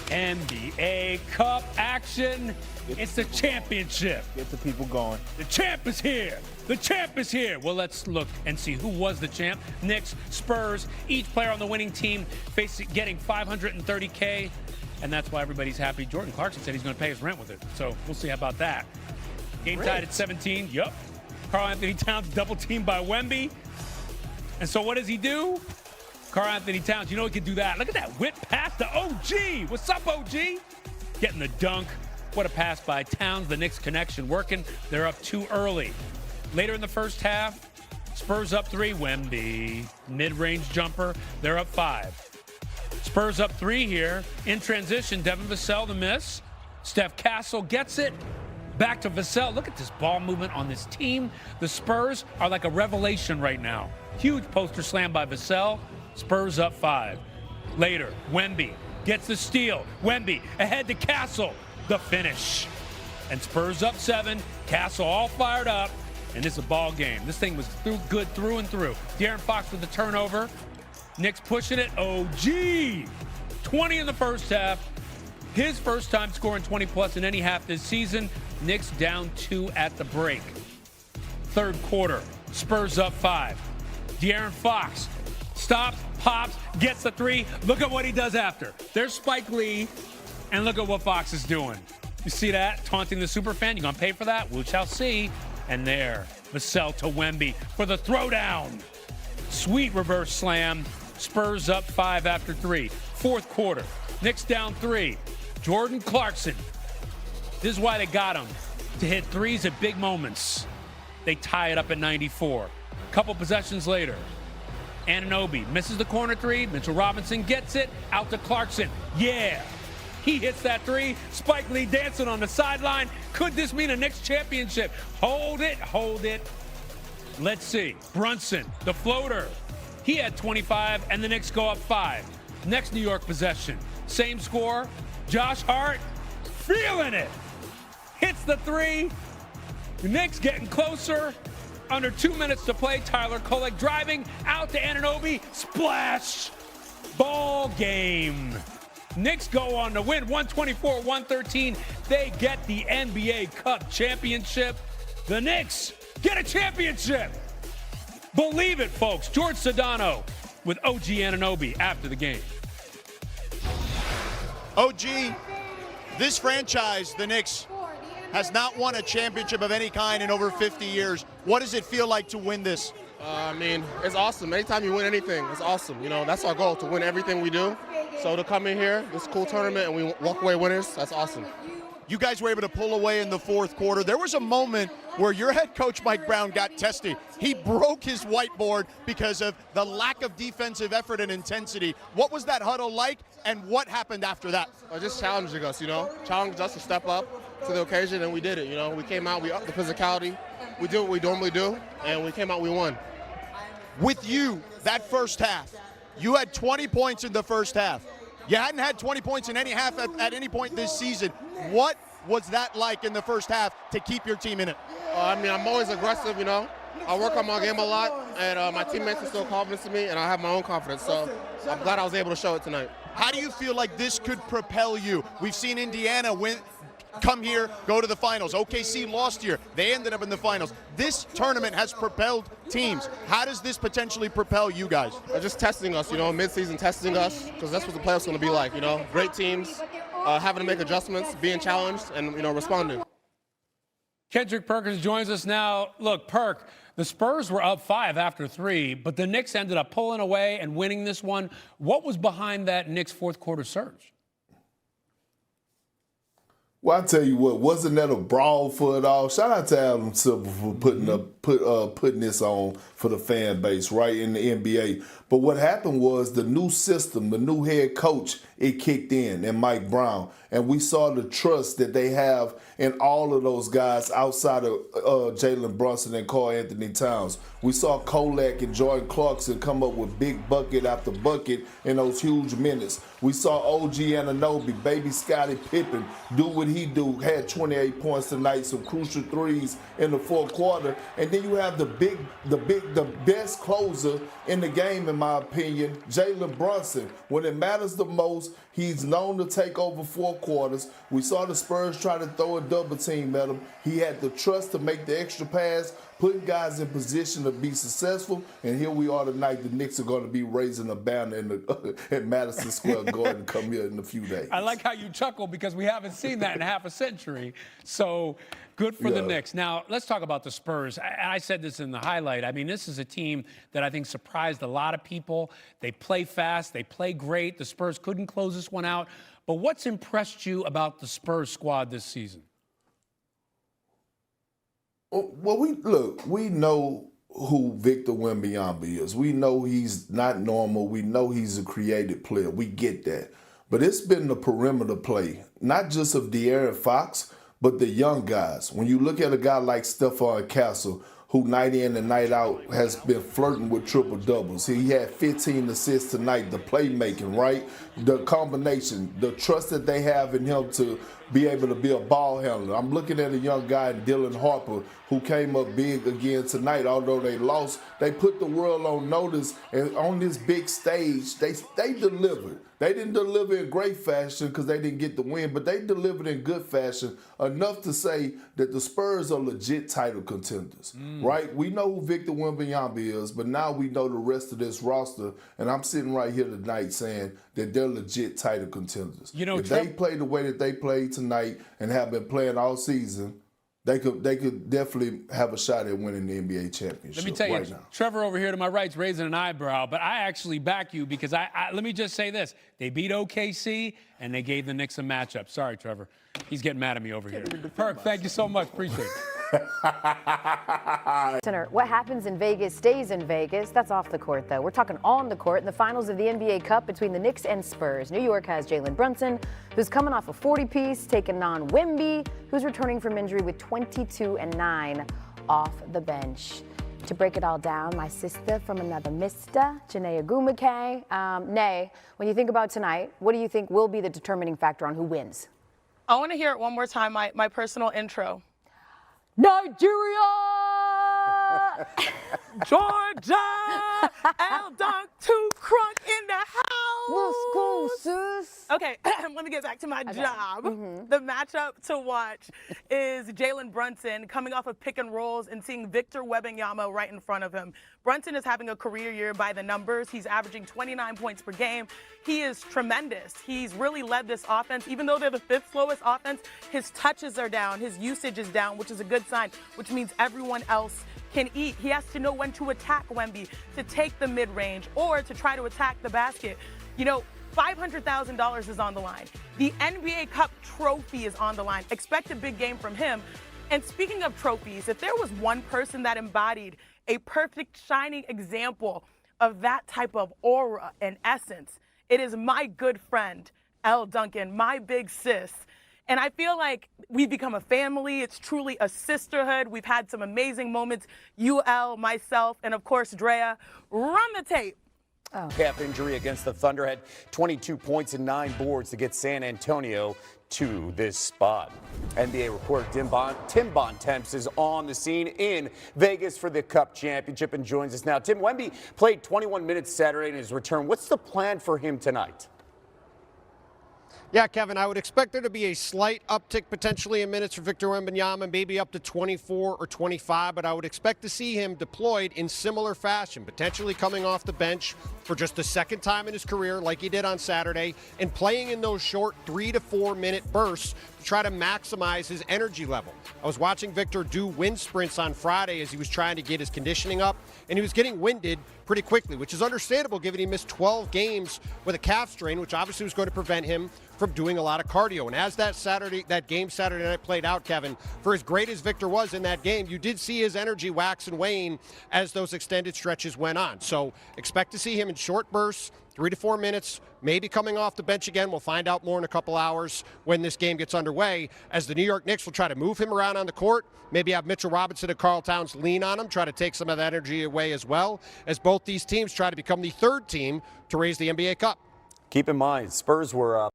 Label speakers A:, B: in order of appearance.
A: NBA Cup action. It's the championship.
B: Get the people going.
A: The champ is here. The champ is here. Well, let's look and see who was the champ. Knicks, Spurs, each player on the winning team getting $530K, and that's why everybody's happy. Jordan Clarkson said he's going to pay his rent with it, so we'll see about that. Game tied at 17. Yup. Karl Anthony Towns double teamed by Wemby. And so what does he do? Karl Anthony Towns, you know he can do that. Look at that whip pass to OG. What's up, OG? Getting the dunk. What a pass by Towns. The Knicks connection working. They're up 2 early. Later in the first half, Spurs up 3. Wemby, mid-range jumper. They're up 5. Spurs up 3 here. In transition, Devin Vassell the miss. Steph Castle gets it. Back to Vassell. Look at this ball movement on this team. The Spurs are like a revelation right now. Huge poster slam by Vassell. Spurs up 5. Later, Wemby gets the steal. Wemby ahead to Castle. The finish. And Spurs up 7. Castle all fired up. And it's a ball game. This thing was good through and through. De'Aaron Fox with the turnover. Knicks pushing it. OG. 20 in the first half. His first time scoring 20-plus in any half this season. Knicks down 2 at the break. Third quarter. Spurs up 5. De'Aaron Fox stops, pops, gets the 3. Look at what he does after. There's Spike Lee, and look at what Fox is doing. You see that? Taunting the superfan. You gonna pay for that? We shall see. And there, Vassell to Wemby for the throwdown. Sweet reverse slam. Spurs up 5 after 3. Fourth quarter. Knicks down 3. Jordan Clarkson. This is why they got him, to hit threes at big moments. They tie it up at 94. Couple possessions later, Anunoby misses the corner 3. Mitchell Robinson gets it out to Clarkson. Yeah, he hits that 3. Spike Lee dancing on the sideline. Could this mean a Knicks championship? Hold it, hold it. Let's see. Brunson, the floater. He had 25, and the Knicks go up 5. Next New York possession. Same score. Josh Hart feeling it. Hits the 3. The Knicks getting closer. Under 2 minutes to play. Tyler Kolek driving out to Anunoby. Splash. Ball game. Knicks go on to win 124-113. They get the NBA Cup championship. The Knicks get a championship. Believe it, folks. George Sedano with OG Anunoby after the game.
C: OG, this franchise, the Knicks, has not won a championship of any kind in over 50 years. What does it feel like to win this?
D: It's awesome. Anytime you win anything, it's awesome. You know, that's our goal, to win everything we do. So to come in here, this cool tournament, and we walk away winners, that's awesome.
C: You guys were able to pull away in the fourth quarter. There was a moment where your head coach, Mike Brown, got testy. He broke his whiteboard because of the lack of defensive effort and intensity. What was that huddle like, and what happened after that?
D: Just challenging us, challenged us to step up to the occasion, and we did it. We came out, we upped the physicality, we did what we normally do, and we came out, we won.
C: With you, that first half, you had 20 points in the first half. You hadn't had 20 points in any half at any point this season. What was that like in the first half to keep your team in it?
D: I'm always aggressive, I work on my game a lot, and my teammates instill confidence in me, and I have my own confidence. So I'm glad I was able to show it tonight.
C: How do you feel like this could propel you? We've seen Indiana come here, go to the finals. OKC lost here. They ended up in the finals. This tournament has propelled teams. How does this potentially propel you guys?
D: They're just testing us, mid-season testing us, because that's what the playoffs are going to be like, Great teams, having to make adjustments, being challenged, and, responding.
A: Kendrick Perkins joins us now. Look, Perk, the Spurs were up 5 after 3, but the Knicks ended up pulling away and winning this one. What was behind that Knicks fourth quarter surge?
E: Well, I tell you what, wasn't that a brawl for it all? Shout out to Adam Silver for putting this on for the fan base, right, in the NBA. But what happened was the new system, the new head coach, it kicked in, and Mike Brown. And we saw the trust that they have in all of those guys outside of Jalen Brunson and Karl Anthony Towns. We saw Kolek and Jordan Clarkson come up with big bucket after bucket in those huge minutes. We saw OG Anunoby, baby Scottie Pippen, do what he do, had 28 points tonight, some crucial threes in the fourth quarter. And then you have the best closer in the game, in my opinion, Jalen Brunson. When it matters the most, He's known to take over 4 quarters. We saw the Spurs try to throw a double team at him. He had the trust to make the extra pass, putting guys in position to be successful. And here we are tonight. The Knicks are going to be raising a banner at Madison Square Garden come here in a few days.
A: I like how you chuckle because we haven't seen that in half a century. So good for the Knicks. Now, let's talk about the Spurs. I said this in the highlight. I mean, this is a team that I think surprised a lot of people. They play fast. They play great. The Spurs couldn't close this one out. But what's impressed you about the Spurs squad this season?
E: Well, we know who Victor Wembanyama is. We know he's not normal. We know he's a creative player. We get that. But it's been the perimeter play, not just of De'Aaron Fox, but the young guys. When you look at a guy like Stephon Castle, who night in and night out has been flirting with triple doubles. He had 15 assists tonight, the playmaking, right? The combination, the trust that they have in him to be able to be a ball handler. I'm looking at a young guy, Dylan Harper, who came up big again tonight. Although they lost, they put the world on notice, and on this big stage, they delivered. They didn't deliver in great fashion because they didn't get the win, but they delivered in good fashion, enough to say that the Spurs are legit title contenders, right? We know who Victor Wembanyama is, but now we know the rest of this roster, and I'm sitting right here tonight saying that they're legit title contenders. You know, if they play the way that they played tonight and have been playing all season, they could definitely have a shot at winning the NBA championship.
A: Let me tell you, Trevor over here to my right's raising an eyebrow, but I actually back you because let me just say this. They beat OKC, and they gave the Knicks a matchup. Sorry, Trevor. He's getting mad at me over here. Perk, thank you so much. Appreciate it.
B: What happens in Vegas stays in Vegas. That's off the court, though. We're talking on the court in the finals of the NBA Cup between the Knicks and Spurs. New York has Jalen Brunson, who's coming off a 40-piece, taking on Wemby, who's returning from injury with 22 and 9 off the bench. To break it all down, my sister from another mister, Janae Agumake. Nay, when you think about tonight, what do you think will be the determining factor on who wins?
F: I want to hear it one more time, my personal intro.
B: Nigeria!
F: Georgia! L Dunk 2 Crunk in the house!
B: Let's go, sis!
F: Okay, let me get back to my job. The matchup to watch is Jalen Brunson coming off of pick and rolls and seeing Victor Wembanyama right in front of him. Brunson is having a career year by the numbers. He's averaging 29 points per game. He is tremendous. He's really led this offense. Even though they're the 5th slowest offense, his touches are down, his usage is down, which is a good sign, which means everyone else can eat. He has to know when to attack Wemby, to take the mid-range, or to try to attack the basket. You know, $500,000 is on the line. The NBA Cup trophy is on the line. Expect a big game from him. And speaking of trophies, if there was one person that embodied a perfect shining example of that type of aura and essence, it is my good friend, L. Duncan, my big sis. And I feel like we've become a family. It's truly a sisterhood. We've had some amazing moments. UL, myself, and of course, Drea. Run the tape.
G: Calf injury against the Thunder, had 22 points and 9 boards to get San Antonio to this spot. NBA reporter Tim Bontemps is on the scene in Vegas for the Cup Championship and joins us now. Tim, Wemby played 21 minutes Saturday in his return. What's the plan for him tonight?
H: Yeah, Kevin, I would expect there to be a slight uptick potentially in minutes for Victor Wembanyama, maybe up to 24 or 25, but I would expect to see him deployed in similar fashion, potentially coming off the bench for just the second time in his career like he did on Saturday, and playing in those short 3 to 4 minute bursts to try to maximize his energy level. I was watching Victor do wind sprints on Friday as he was trying to get his conditioning up, and he was getting winded pretty quickly, which is understandable given he missed 12 games with a calf strain, which obviously was going to prevent him from doing a lot of cardio. And as that game Saturday night played out, Kevin, for as great as Victor was in that game, you did see his energy wax and wane as those extended stretches went on. So expect to see him in short bursts, 3 to 4 minutes, maybe coming off the bench again. We'll find out more in a couple hours when this game gets underway, as the New York Knicks will try to move him around on the court, maybe have Mitchell Robinson and Karl Towns lean on him, try to take some of that energy away as well, as both these teams try to become the 3rd team to raise the NBA Cup.
G: Keep in mind, Spurs were